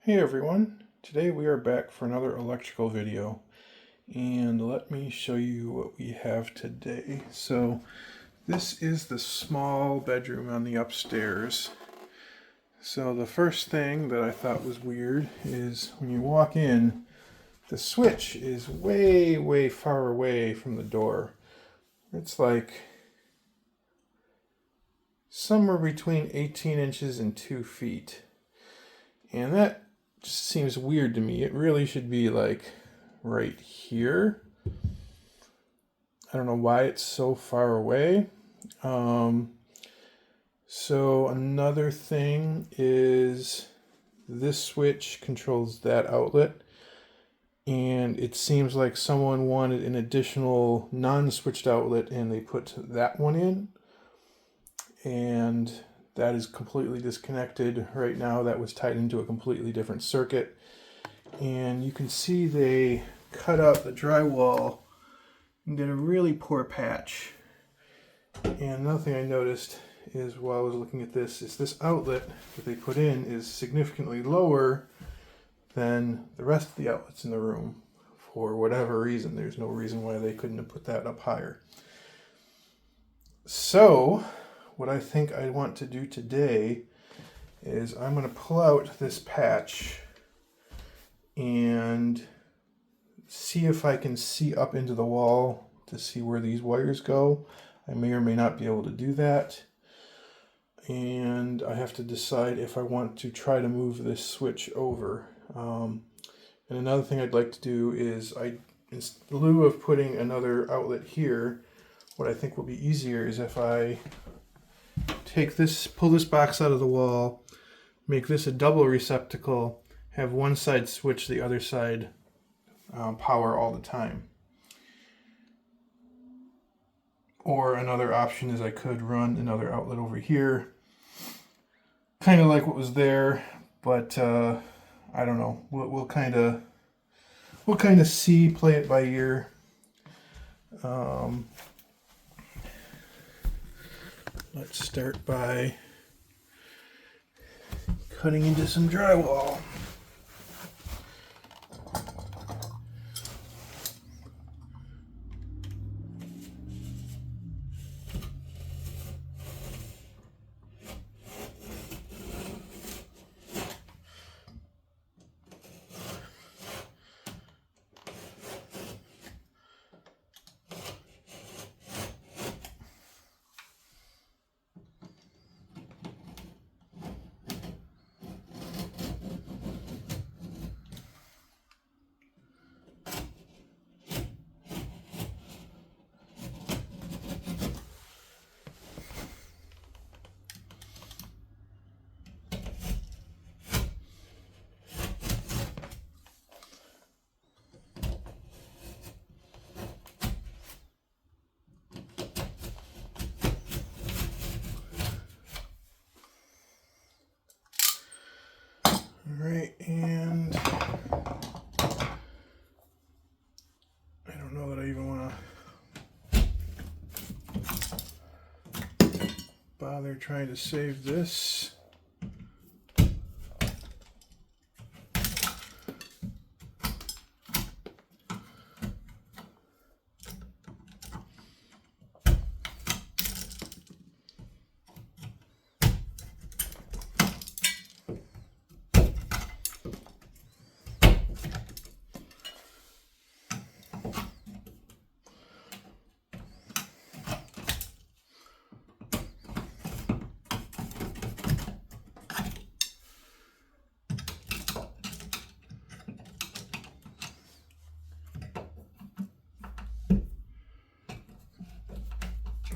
Hey everyone, today we are back for another electrical video, and let me show you what we have today. So this is the small bedroom on the upstairs. So the first thing that I thought was weird is when you walk in, the switch is way far away from the door. It's like somewhere between 18 inches and 2 feet. And that just seems weird to me. It really should be like right here. I don't know why it's so far away. So another thing is this switch controls that outlet, and it seems like someone wanted an additional non-switched outlet and they put that one in, and that is completely disconnected right now. That was tied into a completely different circuit, and you can see they cut out the drywall and did a really poor patch. And another thing I noticed is while I was looking at this is this outlet that they put in is significantly lower than the rest of the outlets in the room for whatever reason. There's no reason why they couldn't have put that up higher. So what I think I want to do today is I'm going to pull out this patch and see if I can see up into the wall to see where these wires go. I may or may not be able to do that. And I have to decide if I want to try to move this switch over. And another thing I'd like to do is, in lieu of putting another outlet here, what I think will be easier is if I take this, pull this box out of the wall, make this a double receptacle, have one side switch, the other side power all the time. Or another option is I could run another outlet over here, kind of like what was there, but I don't know. We'll kind of see, play it by ear. Let's start by cutting into some drywall. Alright, and I don't know that I even want to bother trying to save this.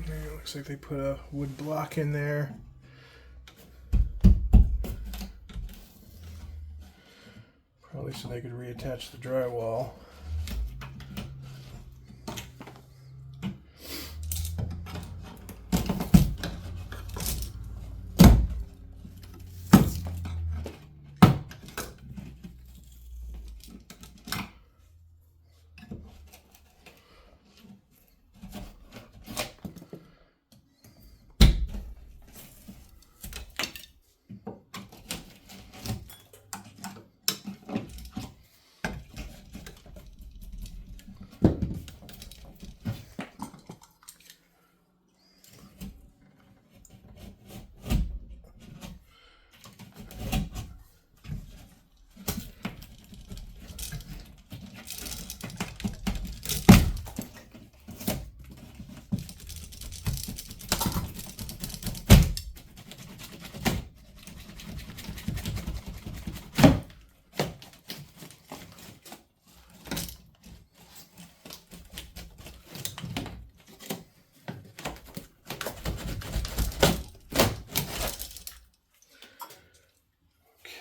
It looks like they put a wood block in there. Probably so they could reattach the drywall.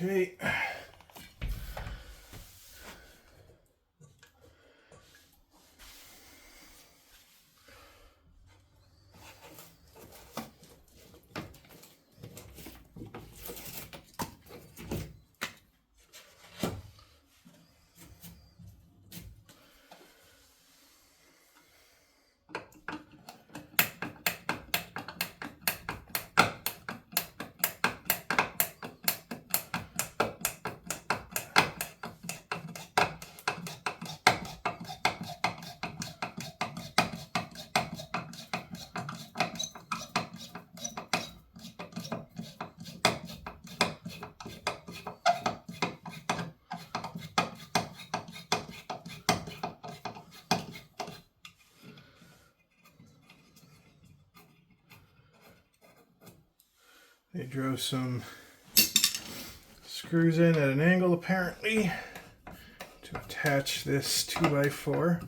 Okay. They drove some screws in at an angle apparently to attach this 2x4.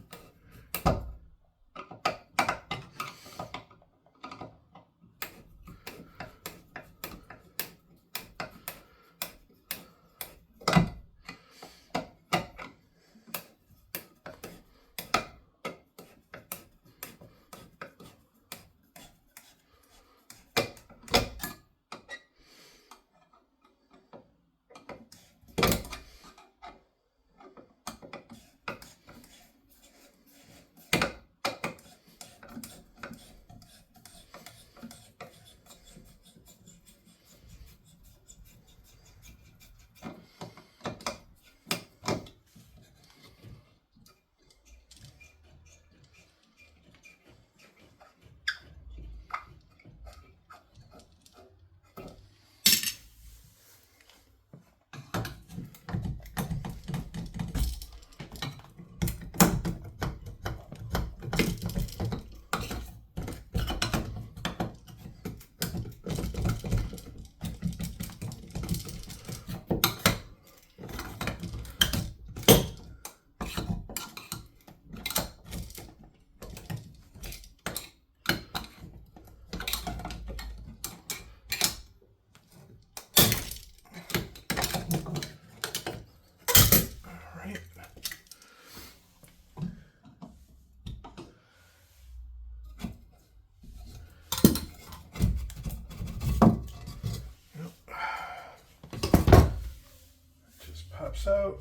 Pops out.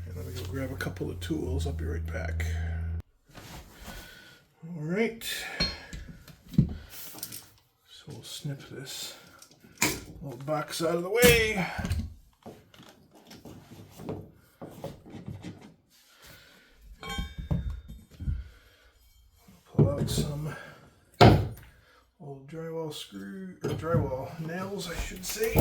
And let me go grab a couple of tools. I'll be right back. All right. So we'll snip this little box out of the way. Pull out some old drywall screw, or drywall nails, I should say.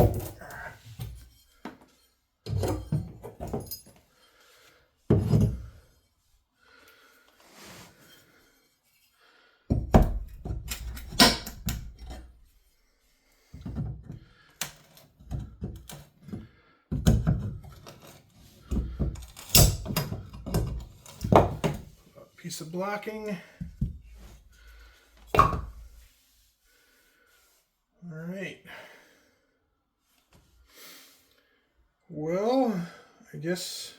Piece of blocking. All right. Well, I guess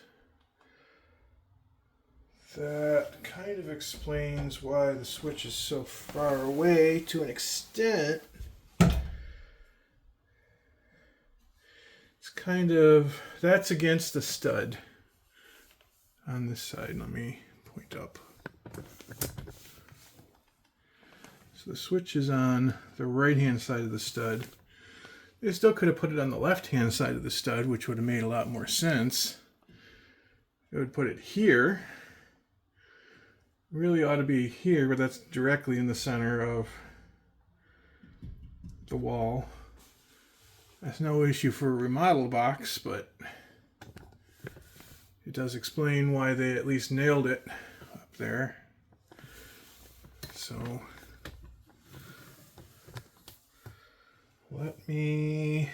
that kind of explains why the switch is so far away to an extent. It's kind of, that's against the stud on this side. Let me point up. So the switch is on the right-hand side of the stud. They still could have put it on the left-hand side of the stud, which would have made a lot more sense. They would put it here. Really ought to be here, but that's directly in the center of the wall. That's no issue for a remodel box, but it does explain why they at least nailed it up there. So let me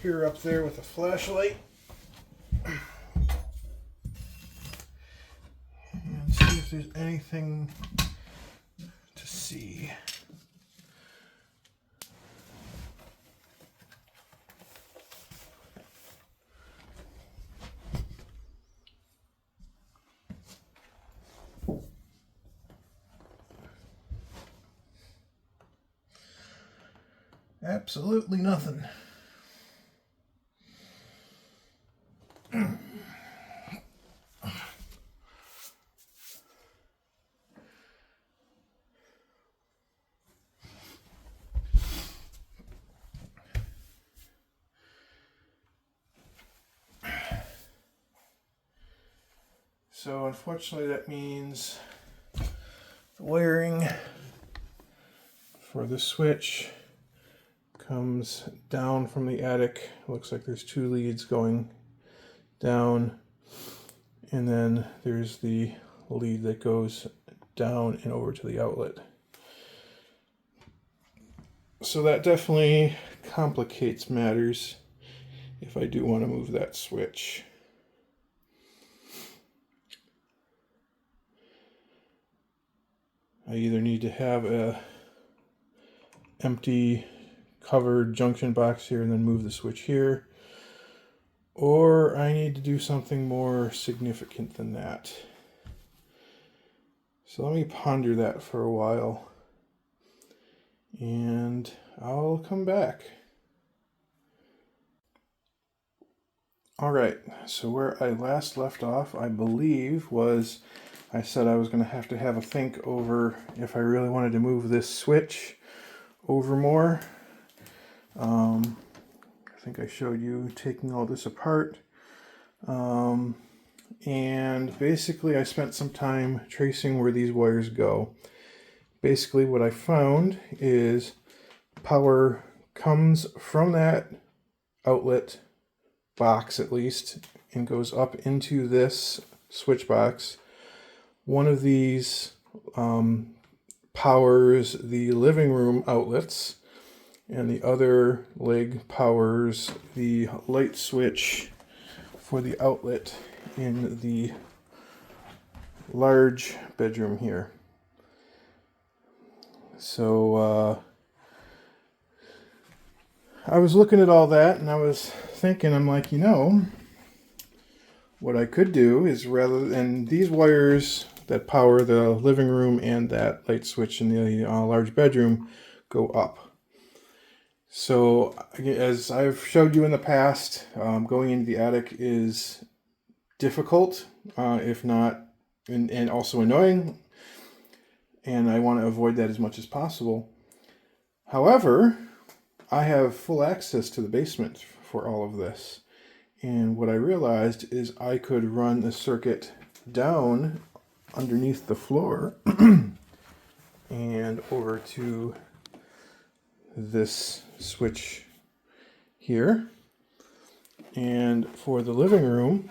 peer up there with a flashlight and see if there's anything to see. Absolutely nothing. So unfortunately that means the wiring for the switch comes down from the attic. Looks like there's two leads going down, and then there's the lead that goes down and over to the outlet. So that definitely complicates matters if I do want to move that switch. I either need to have a empty covered junction box here and then move the switch here, or I need to do something more significant than that. So let me ponder that for a while, and I'll come back. All right, so where I last left off, I believe, was I said I was going to have a think over if I really wanted to move this switch over more. I think I showed you taking all this apart. And basically I spent some time tracing where these wires go. Basically what I found is power comes from that outlet box at least and goes up into this switch box. One of these powers the living room outlets, and the other leg powers the light switch for the outlet in the large bedroom here. So I was looking at all that and I was thinking, I'm like, what I could do is, rather than these wires that power the living room and that light switch in the large bedroom go up. So as I've showed you in the past, going into the attic is difficult, if not, and also annoying, and I want to avoid that as much as possible. However, I have full access to the basement for all of this, and what I realized is I could run a circuit down underneath the floor and over to this switch here, and for the living room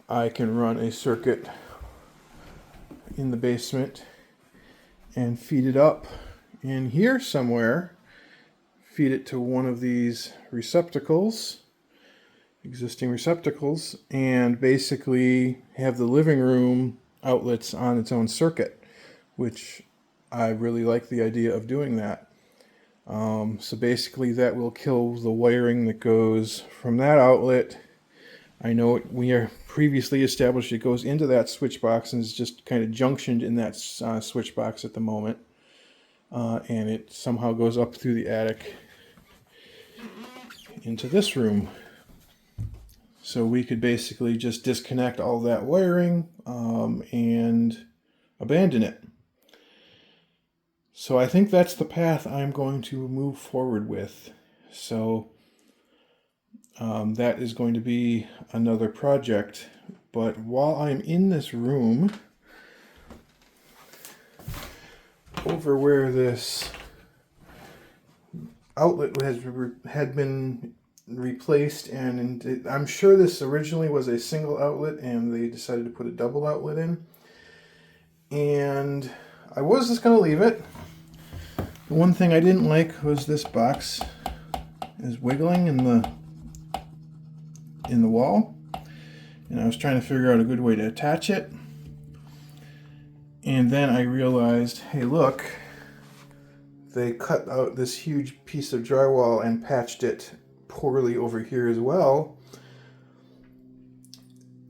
I can run a circuit in the basement and feed it up in here somewhere, feed it to one of these receptacles, existing receptacles, and basically have the living room outlets on its own circuit, which I really like the idea of doing that. So basically that will kill the wiring that goes from that outlet. I know we are previously established it goes into that switch box and is just kind of junctioned in that switch box at the moment. And it somehow goes up through the attic into this room. So we could basically just disconnect all that wiring and abandon it. So I think that's the path I'm going to move forward with. So that is going to be another project. But while I'm in this room, over where this outlet had been replaced, and I'm sure this originally was a single outlet and they decided to put a double outlet in. And I was just going to leave it. The one thing I didn't like was this box is wiggling in the wall, and I was trying to figure out a good way to attach it. And then I realized, hey look, they cut out this huge piece of drywall and patched it poorly over here as well.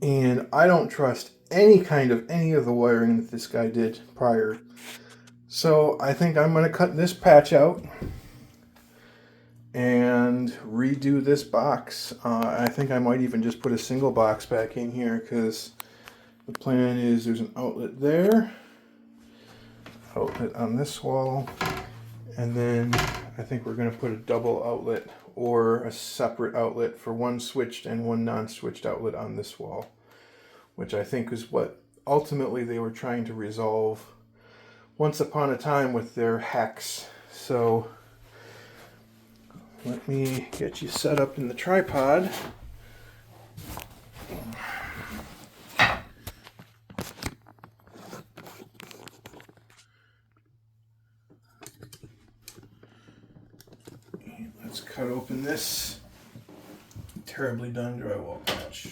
And I don't trust any of the wiring that this guy did prior. So I think I'm going to cut this patch out and redo this box. I think I might even just put a single box back in here, because the plan is there's an outlet there, outlet on this wall, and then I think we're going to put a double outlet or a separate outlet for one switched and one non-switched outlet on this wall, which I think is what ultimately they were trying to resolve once upon a time with their hex. So let me get you set up in the tripod. And let's cut open this terribly done drywall patch.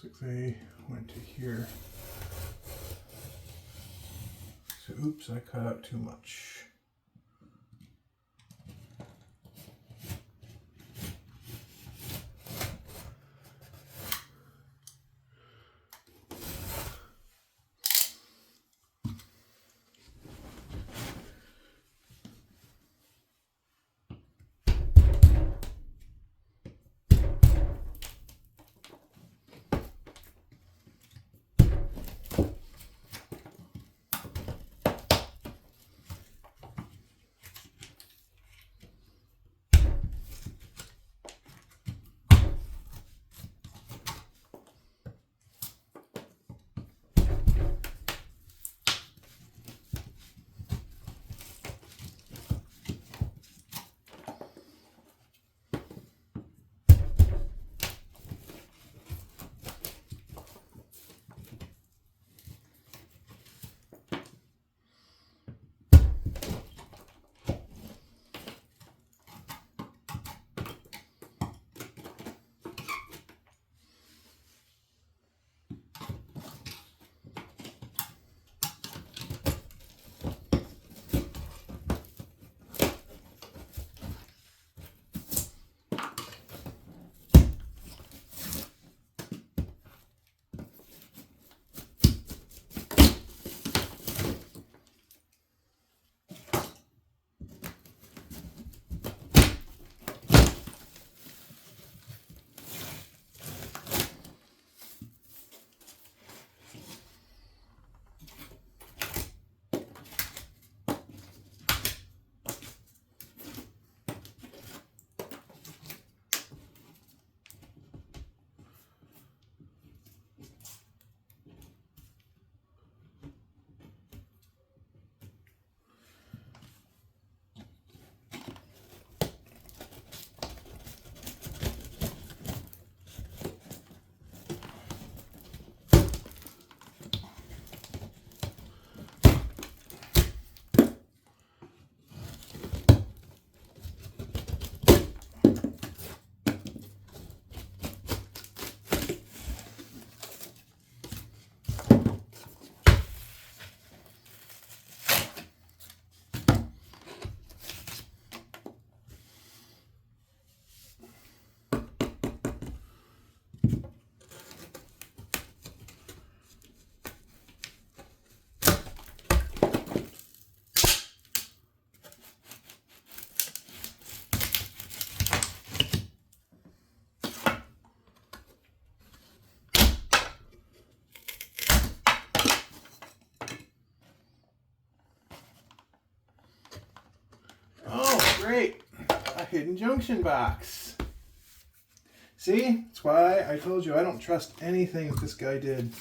Looks like they went to here. So oops, I cut out too much. Great, a hidden junction box. See, that's why I told you I don't trust anything that this guy did.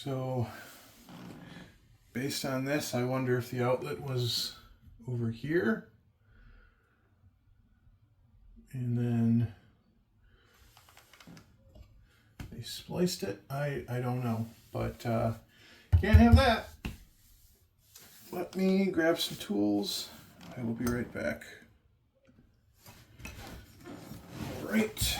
So, based on this, I wonder if the outlet was over here. And then they spliced it. I don't know, but can't have that. Let me grab some tools. I will be right back. All right.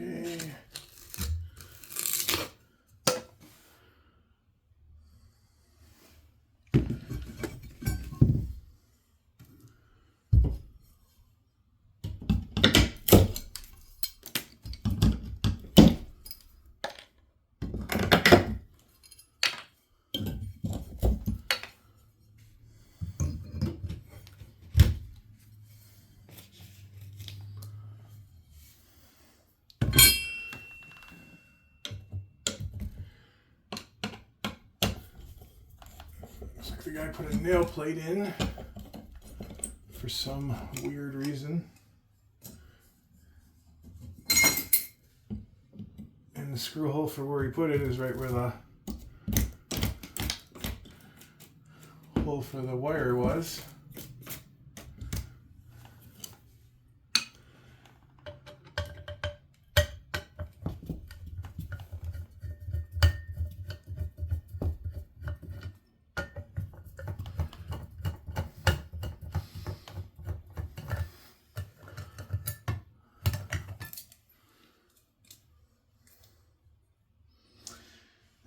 Okay. Looks like the guy put a nail plate in for some weird reason. And the screw hole for where he put it is right where the hole for the wire was.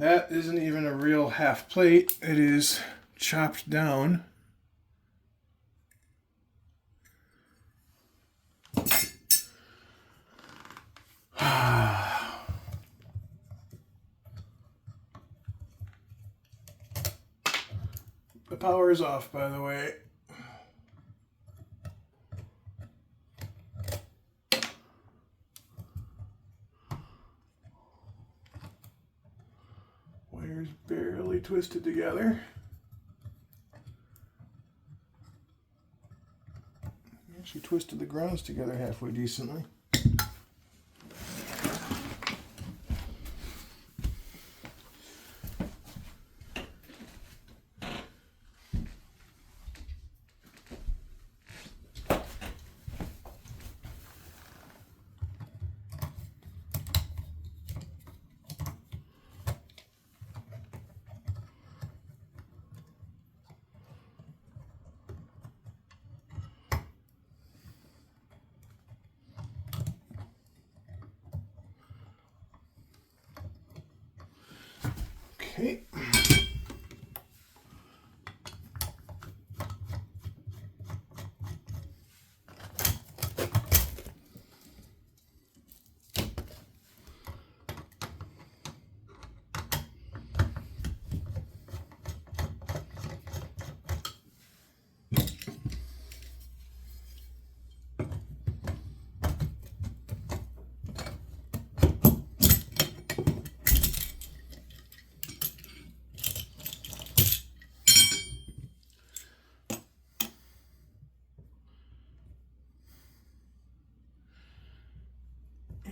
That isn't even a real half plate. It is chopped down. The power is off, by the way. Wires barely twisted together. Actually twisted the grounds together halfway decently. Okay.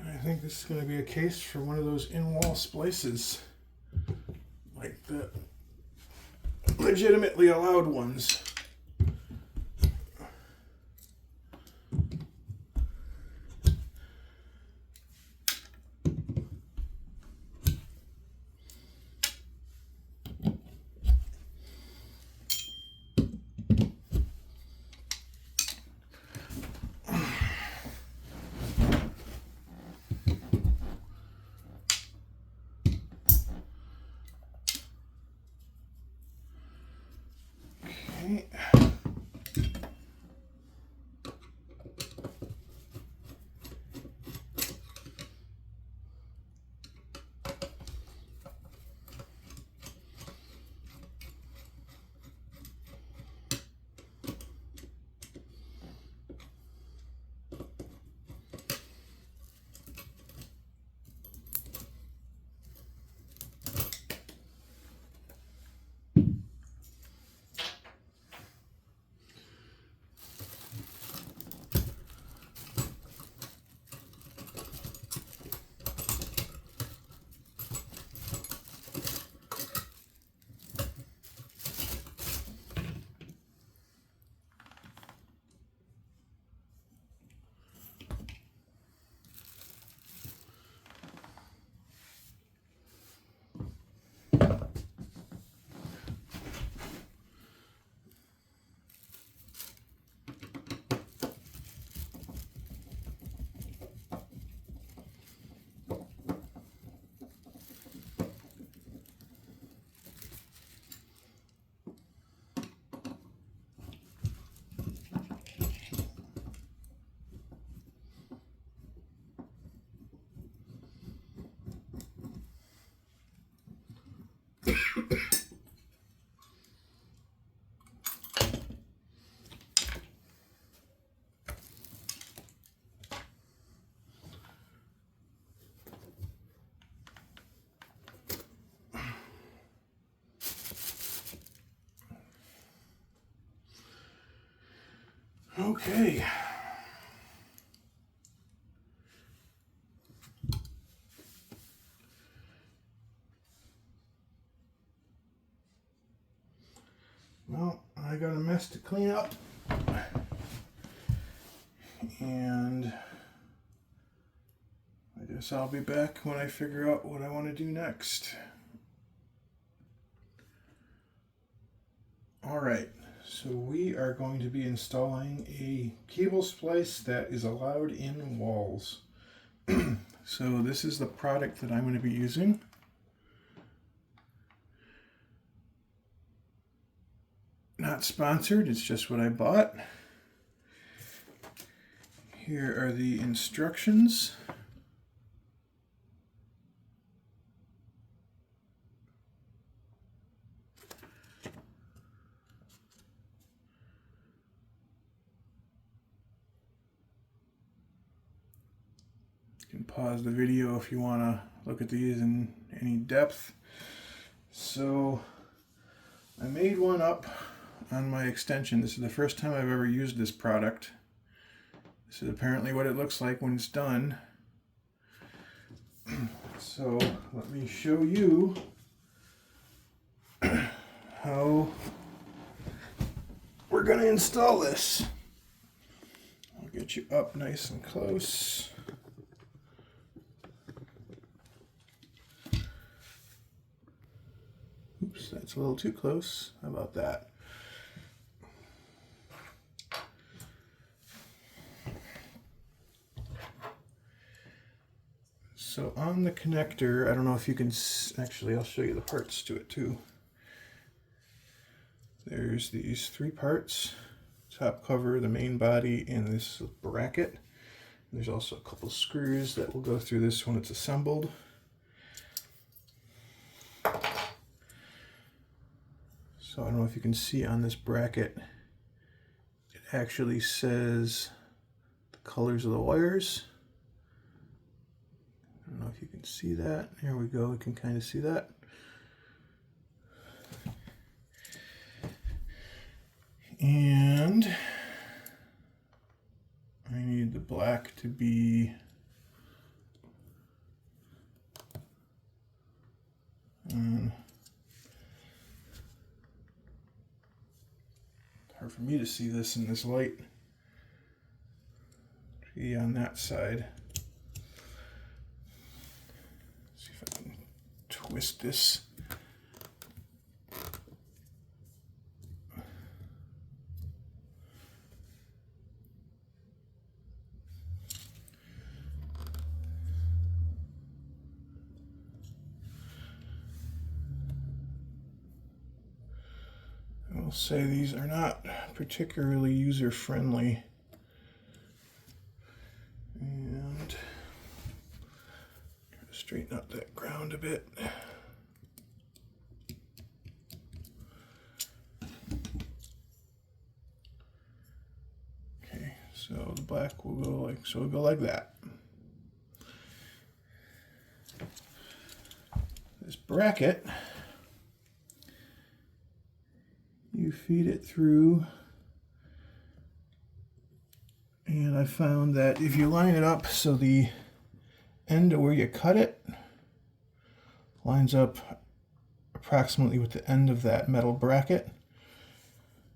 I think this is going to be a case for one of those in-wall splices, like the legitimately allowed ones. Okay. Okay. Well, I got a mess to clean up. And I guess I'll be back when I figure out what I want to do next. All right, so we are going to be installing a cable splice that is allowed in walls. So this is the product that I'm going to be using. Not sponsored, it's just what I bought. Here are the instructions. You can pause the video if you want to look at these in any depth. So I made one up on my extension. This is the first time I've ever used this product. This is apparently what it looks like when it's done. So let me show you how we're going to install this. I'll get you up nice and close. Oops, that's a little too close. How about that? So on the connector, I don't know if you can, actually I'll show you the parts to it too. There's these 3 parts: top cover, the main body, and this bracket. There's also a couple screws that will go through this when it's assembled. So I don't know if you can see on this bracket, it actually says the colors of the wires. I don't know if you can see that. There we go, we can kind of see that. And I need the black to be hard for me to see this in this light. Be on that side. Let's see if I can twist this. I will say these are not particularly user-friendly. And try to straighten up that ground a bit. Okay, so the black will go like so. It'll go like that. This bracket, you feed it through, and I found that if you line it up so the end of where you cut it lines up approximately with the end of that metal bracket,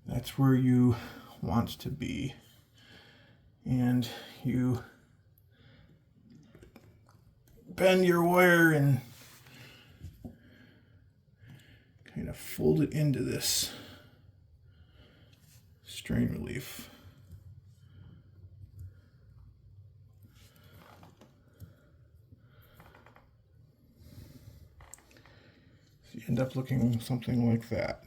that's where you want to be. And you bend your wire and kind of fold it into this strain relief. So you end up looking something like that.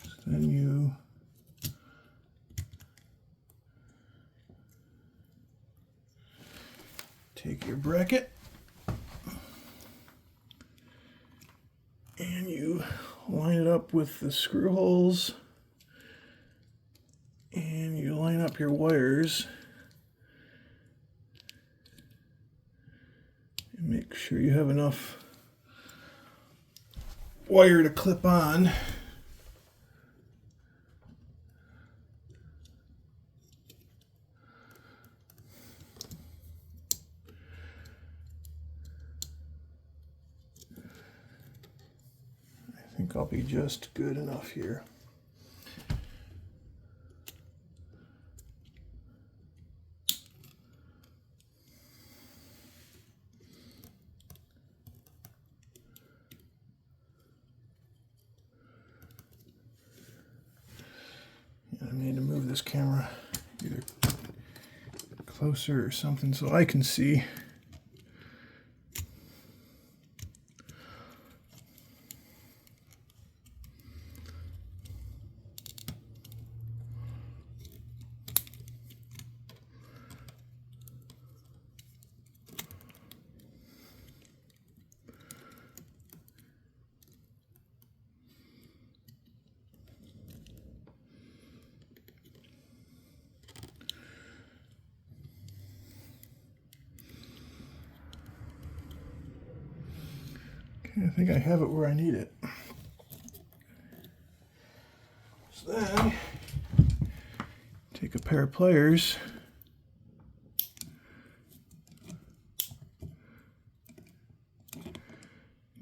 So then you take your bracket and you line it up with the screw holes, and you line up your wires and make sure you have enough wire to clip on. I think I'll be just good enough here. I need to move this camera either closer or something so I can see. I think I have it where I need it. So then, take a pair of pliers,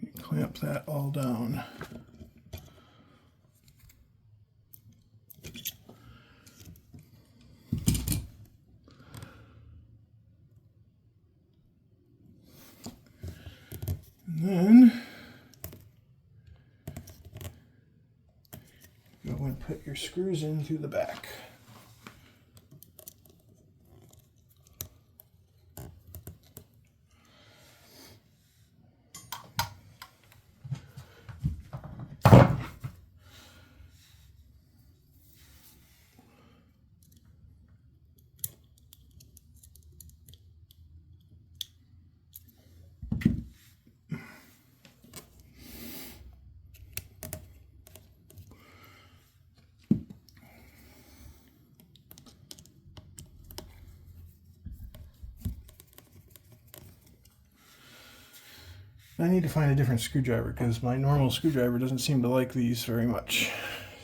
and clamp that all down. And then go and put your screws in through the back. I need to find a different screwdriver because my normal screwdriver doesn't seem to like these very much.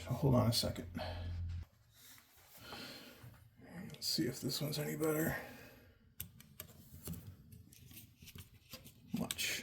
So hold on a second. Let's see if this one's any better. Much.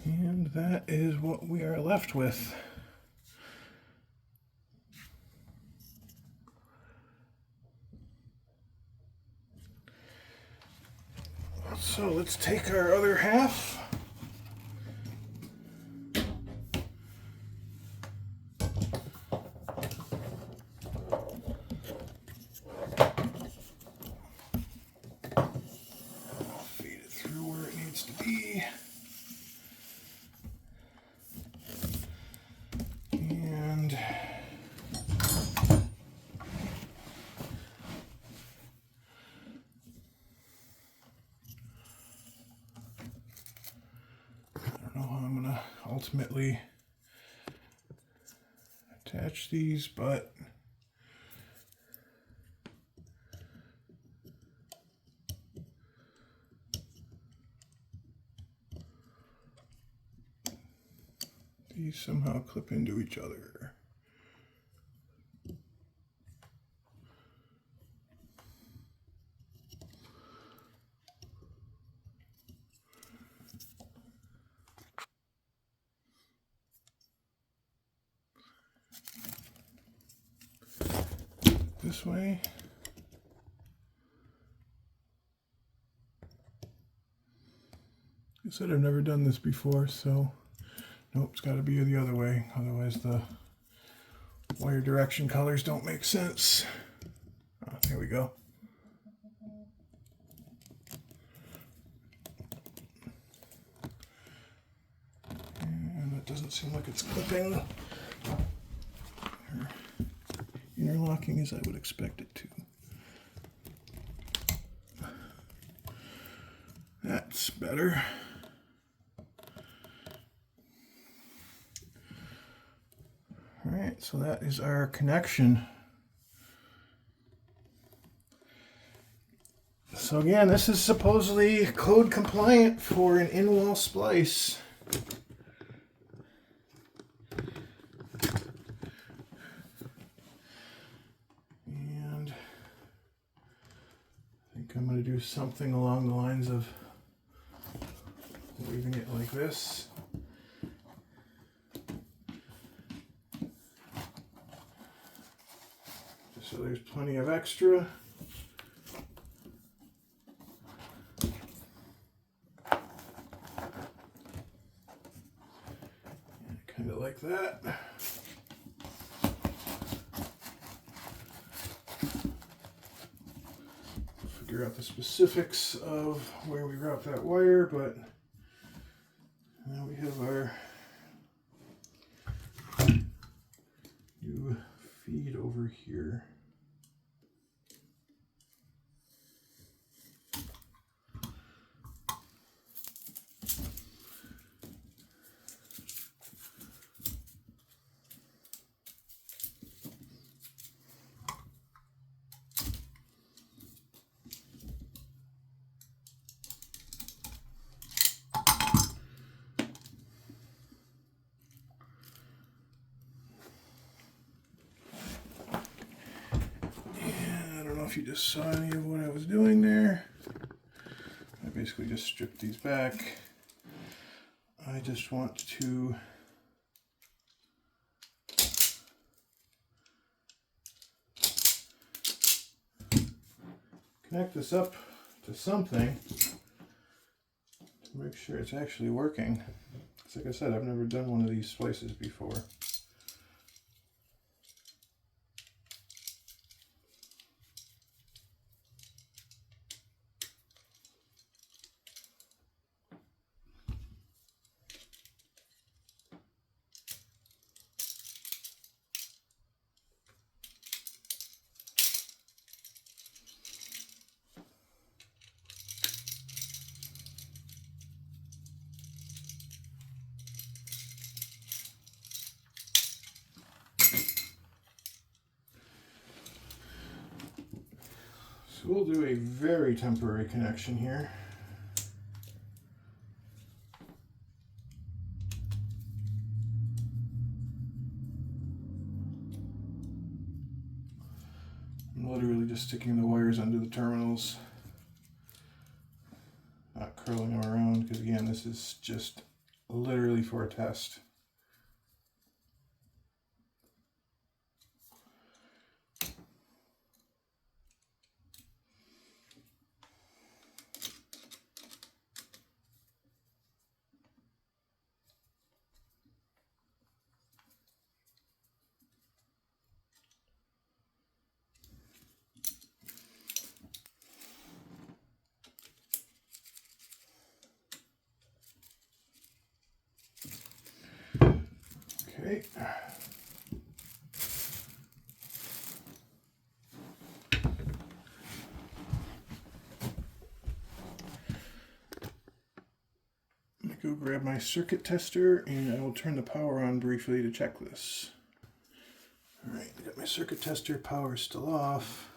And that is what we are left with. So let's take our other half. Feed it through where it needs to be. And I don't know how I'm going to ultimately attach these, but these somehow clip into each other. This way. I said I've never done this before, so nope, it's got to be the other way. Otherwise the wire direction colors don't make sense. Oh, there we go. And it doesn't seem like it's clipping or interlocking as I would expect it to. That's better. All right, so that is our connection. So again, this is supposedly code compliant for an in-wall splice. And I think I'm going to do something along the lines of leaving it like this. Just so there's plenty of extra. Kind of like that. Figure out the specifics of where we route that wire, but now we have our to feed over here. If you just saw any of what I was doing there, I basically just stripped these back. I just want to connect this up to something to make sure it's actually working. Because like I said, I've never done one of these splices before. So we'll do a very temporary connection here. I'm literally just sticking the wires under the terminals, not curling them around, because again, this is just literally for a test. Okay. I'm going to go grab my circuit tester and I will turn the power on briefly to check this. Alright, I got my circuit tester, power still off.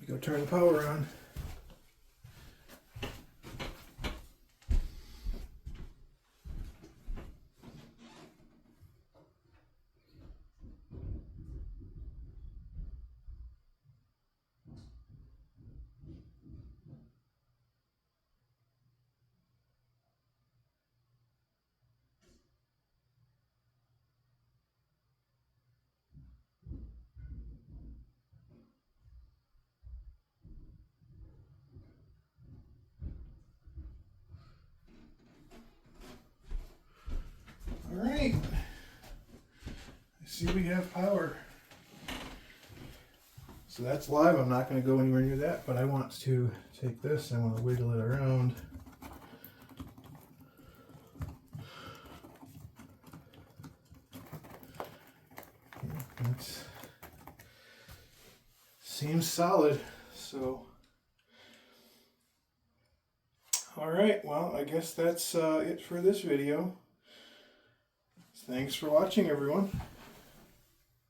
Go turn the power on. All right, I see we have power. So that's live. I'm not going to go anywhere near that, but I want to take this, I want to wiggle it around. That seems solid, so. All right, well, I guess that's it for this video. Thanks for watching, everyone.